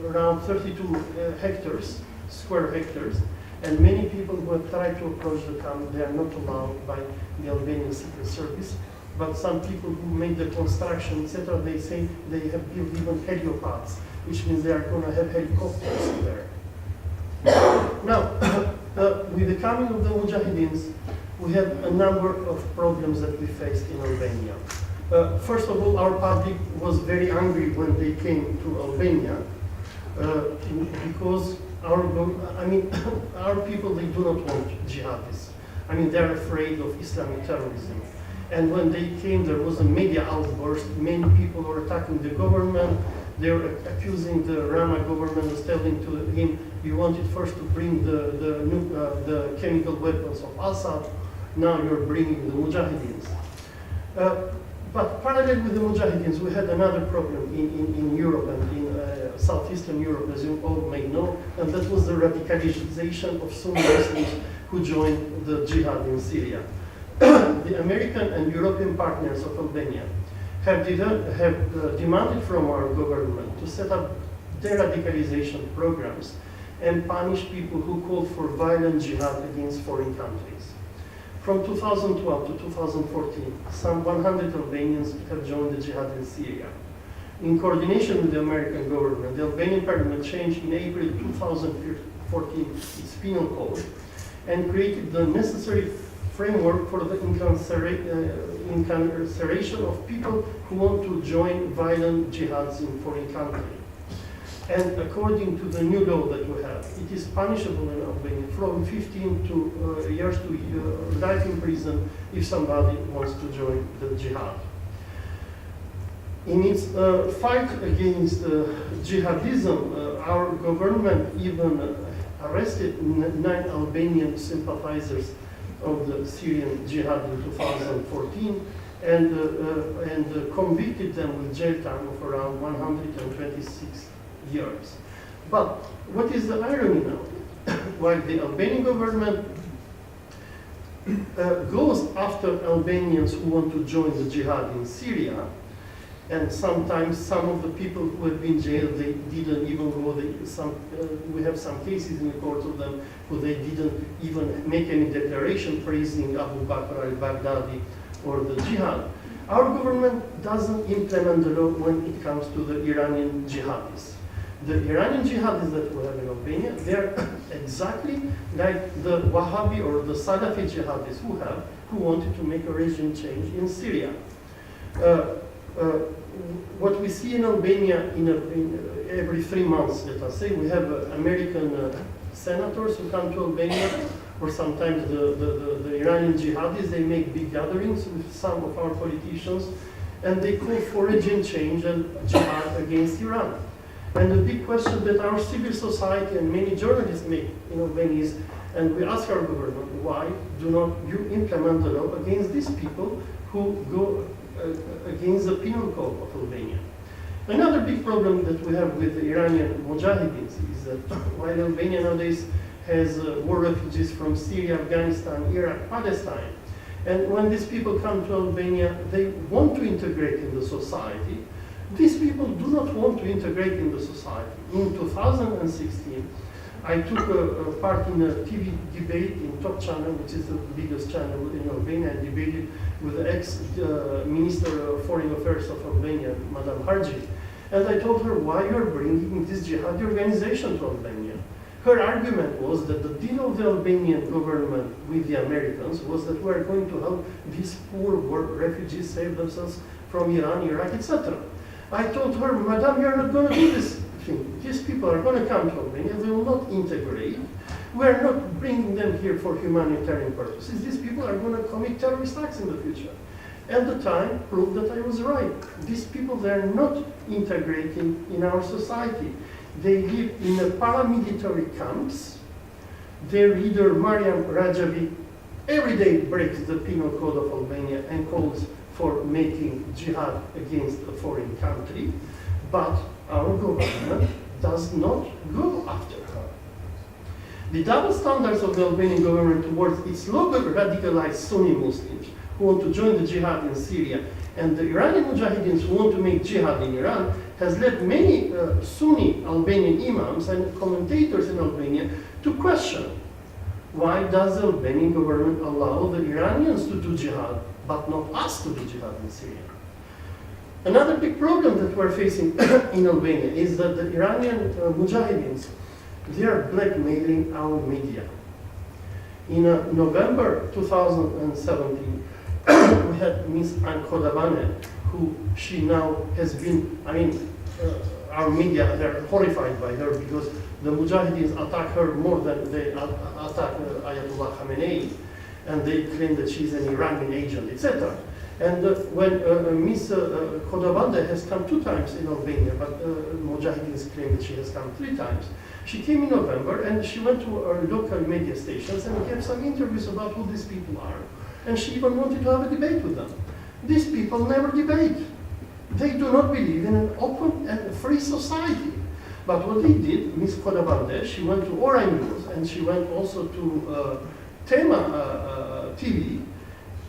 around 32 square hectares, and many people who have tried to approach the camp, they are not allowed by the Albanian Secret Service. But some people who made the construction, etc., they say they have built even heliopads, which means they are going to have helicopters there. Now, with the coming of the Mujahedins, we had a number of problems that we faced in Albania. First of all, our public was very angry when they came to Albania because our people, they do not want jihadists. I mean, they're afraid of Islamic terrorism. And when they came, there was a media outburst. Many people were attacking the government. They were accusing the Rama government of telling to him, you wanted first to bring the chemical weapons of Assad, now you're bringing the Mujahedins. But parallel with the Mujahedins, we had another problem in Europe and in southeastern Europe, as you all may know, and that was the radicalization of Sunni Muslims who joined the jihad in Syria. The American and European partners of Albania have demanded from our government to set up de-radicalization programs and punish people who call for violent jihad against foreign countries. From 2012 to 2014, some 100 Albanians have joined the jihad in Syria. In coordination with the American government, the Albanian parliament changed in April 2014 its penal code and created the necessary framework for the incarceration of people who want to join violent jihads in foreign countries. And according to the new law that we have, it is punishable in Albania from 15 years to life in prison if somebody wants to join the jihad. In its fight against jihadism, our government even arrested 9 Albanian sympathizers of the Syrian jihad in 2014 and convicted them with jail time of around 126 years. But what is the irony now? While the Albanian government goes after Albanians who want to join the jihad in Syria, and sometimes some of the people who have been jailed, they didn't even go. We have some cases in the court of them who they didn't even make any declaration praising Abu Bakr al-Baghdadi or the jihad. Our government doesn't implement the law when it comes to the Iranian jihadis. The Iranian jihadis that we have in Albania, they're exactly like the Wahhabi or the Salafi jihadis who wanted to make a regime change in Syria. What we see in Albania in every 3 months, let us say, we have American senators who come to Albania, or sometimes the Iranian jihadis, they make big gatherings with some of our politicians, and they call for regime change and jihad against Iran. And the big question that our civil society and many journalists make in Albania is, and we ask our government, why do not you implement the law against these people who go against the penal code of Albania? Another big problem that we have with the Iranian Mujahedins is that while Albania nowadays has war refugees from Syria, Afghanistan, Iraq, Palestine, and when these people come to Albania, they want to integrate in the society. These people do not want to integrate in the society. In 2016, I took a part in a TV debate in Top Channel, which is the biggest channel in Albania, and debated with the ex-Minister of Foreign Affairs of Albania, Madam Harji. And I told her, why you're bringing this jihadi organization to Albania? Her argument was that the deal of the Albanian government with the Americans was that we're going to help these poor war refugees save themselves from Iran, Iraq, etc. I told her, Madam, you're not going to do this thing. These people are going to come to Albania, they will not integrate. We're not bringing them here for humanitarian purposes. These people are going to commit terrorist acts in the future. And the time proved that I was right. These people, they're not integrating in our society. They live in the paramilitary camps. Their leader, Mariam Rajavi, every day breaks the penal code of Albania and calls for making jihad against a foreign country, but our government does not go after her. The double standards of the Albanian government towards its local radicalized Sunni Muslims who want to join the jihad in Syria and the Iranian Mujahedins who want to make jihad in Iran has led many Sunni Albanian imams and commentators in Albania to question why does the Albanian government allow the Iranians to do jihad, but not us to do jihad in Syria? Another big problem that we're facing in Albania is that the Iranian Mujahedins, they are blackmailing our media. In November 2017, we had Ms. Khodabane, who she now has been, our media, they're horrified by her because the Mujahideen attack her more than they attack Ayatollah Khamenei, and they claim that she's an Iranian agent, etc. And when Ms. Khodabande has come 2 times in Albania, but Mujahideen claim that she has come 3 times, she came in November and she went to our local media stations and gave some interviews about who these people are. And she even wanted to have a debate with them. These people never debate. They do not believe in an open and free society. But what they did, Ms. Khodabande, she went to Ora News and she went also to Tema TV.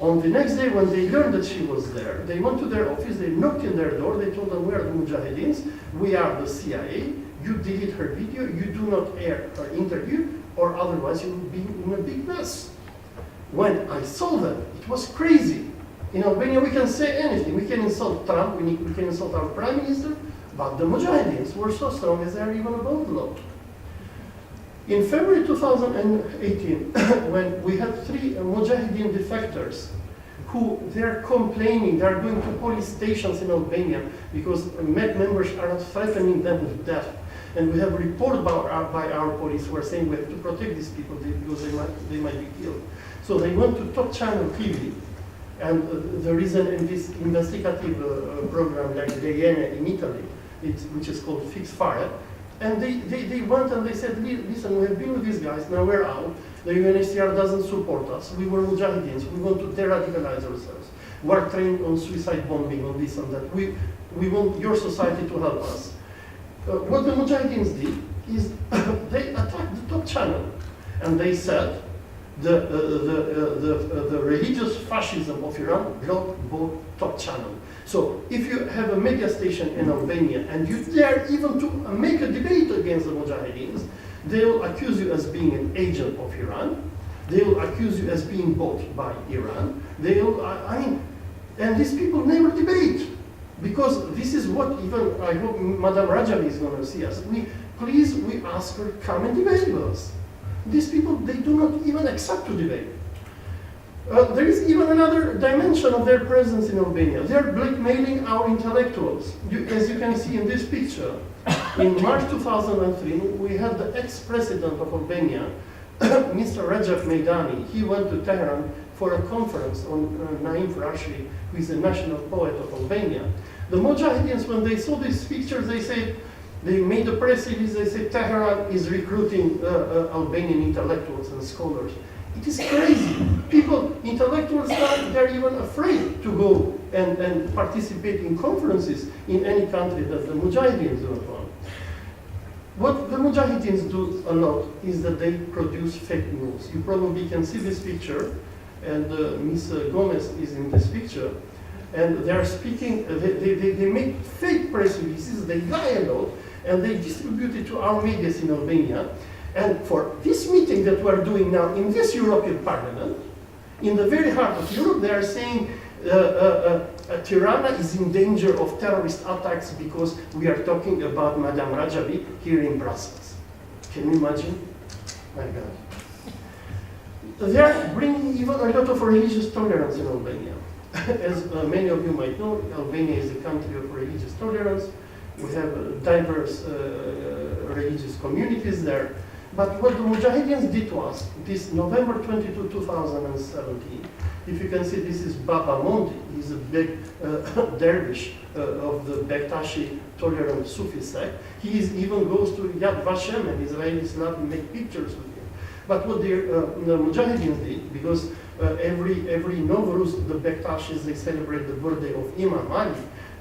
On the next day, when they learned that she was there, they went to their office, they knocked in their door, they told them, we are the Mujahedeens, we are the CIA, you delete her video, you do not air her interview, or otherwise you will be in a big mess. When I saw them, it was crazy. In Albania, we can say anything. We can insult Trump, we can insult our prime minister, but the Mujahedeens were so strong as they are even above the law. In February 2018, when we had 3 Mujahideen defectors who they're complaining, they're going to police stations in Albania because MET members are not threatening them with death. And we have a report by our police who are saying we have to protect these people because they might be killed. So they went to top channel TV, and there is an investigative program like DN in Italy, which is called Fix Fire. And they went and they said, listen, we have been with these guys, now we're out. The UNHCR doesn't support us. We were Mujahideens. We want to de-radicalize ourselves. We're trained on suicide bombing, on this and that. We want your society to help us. What the Mujahideens did is they attacked the top channel. And they said, the religious fascism of Iran blocked both top channel. So if you have a media station in Albania and you dare even to make a debate against the Mujahedeens, they will accuse you as being an agent of Iran. They will accuse you as being bought by Iran. They will, and these people never debate. Because this is what even, I hope Madam Rajavi is going to see us. We ask her, come and debate with us. These people, they do not even accept to debate. There is even another dimension of their presence in Albania. They are blackmailing our intellectuals. As you can see in this picture, in March 2003, we had the ex-president of Albania, Mr. Rajab Meidani. He went to Tehran for a conference on Naim Farashli, who is the national poet of Albania. The Mujahideens, when they saw these pictures, they made a press release, they said Tehran is recruiting Albanian intellectuals and scholars. It is crazy. People, intellectuals, they're even afraid to go and participate in conferences in any country that the Mujahideens do not want. What the Mujahideens do a lot is that they produce fake news. You probably can see this picture, and Ms. Gomez is in this picture, and they are speaking, they make fake press releases, they lie a lot, and they distribute it to our media in Albania. And for this meeting that we're doing now in this European Parliament, in the very heart of Europe, they are saying Tirana is in danger of terrorist attacks because we are talking about Madame Rajavi here in Brussels. Can you imagine? My God. They are bringing even a lot of religious tolerance in Albania. As many of you might know, Albania is a country of religious tolerance. We have diverse religious communities there. But what the Mujahideens did to us, this November 22, 2017, if you can see, this is Baba Monti. He's a big dervish of the Bektashi tolerant Sufi sect. He even goes to Yad Vashem and Israeli Islam and make pictures with him. But what the Mujahideens did, because every Nowruz, the Bektashis, they celebrate the birthday of Imam Ali,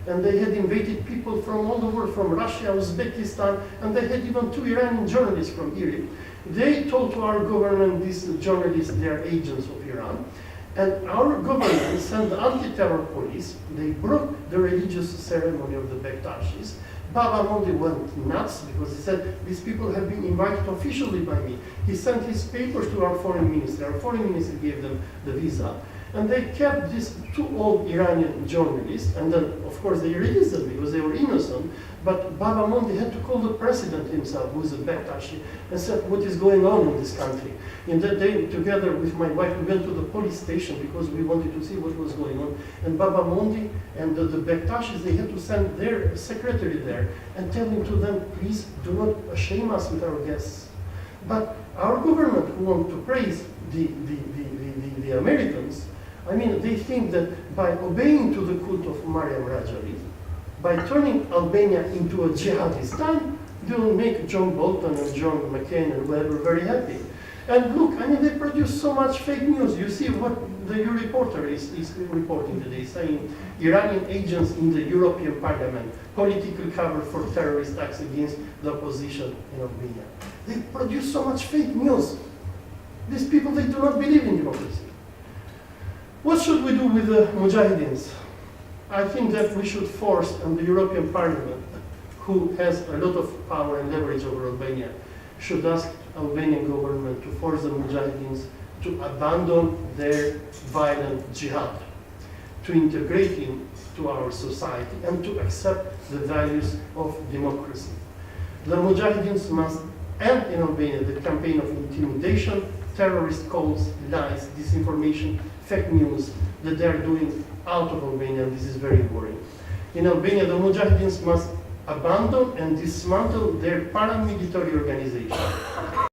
and they had invited people from all the world, from Russia, Uzbekistan, and they had even 2 Iranian journalists from Egypt. They told to our government, these journalists, they are agents of Iran, and our government sent the anti-terror police. They broke the religious ceremony of the Bektashis, Baba Mondi went nuts because he said, these people have been invited officially by me. He sent his papers to our foreign minister. Our foreign minister gave them the visa. And they kept these two old Iranian journalists, and then, of course, they released them because they were innocent. But Baba Mondi had to call the president himself, who is a Bektashi, and said, what is going on in this country? In that day, together with my wife, we went to the police station because we wanted to see what was going on. And Baba Mondi and the Bektashis, they had to send their secretary there and tell him to them, please do not shame us with our guests. But our government, who want to praise the Americans, I mean, they think that by obeying to the cult of Mariam Rajavi, by turning Albania into a jihadistan, they will make John Bolton and John McCain and whoever very happy. And look, I mean, they produce so much fake news. You see what the reporter is reporting today, saying Iranian agents in the European Parliament, political cover for terrorist acts against the opposition in Albania. They produce so much fake news. These people, they do not believe in democracy. What should we do with the Mujahedins? I think that we should force on the European Parliament, who has a lot of power and leverage over Albania, should ask Albanian government to force the Mujahedins to abandon their violent jihad, to integrate into our society and to accept the values of democracy. The Mujahedins must end in Albania the campaign of intimidation, terrorist calls, lies, disinformation, fake news that they are doing out of Albania, and this is very worrying. In Albania, the Mujahedins must abandon and dismantle their paramilitary organization.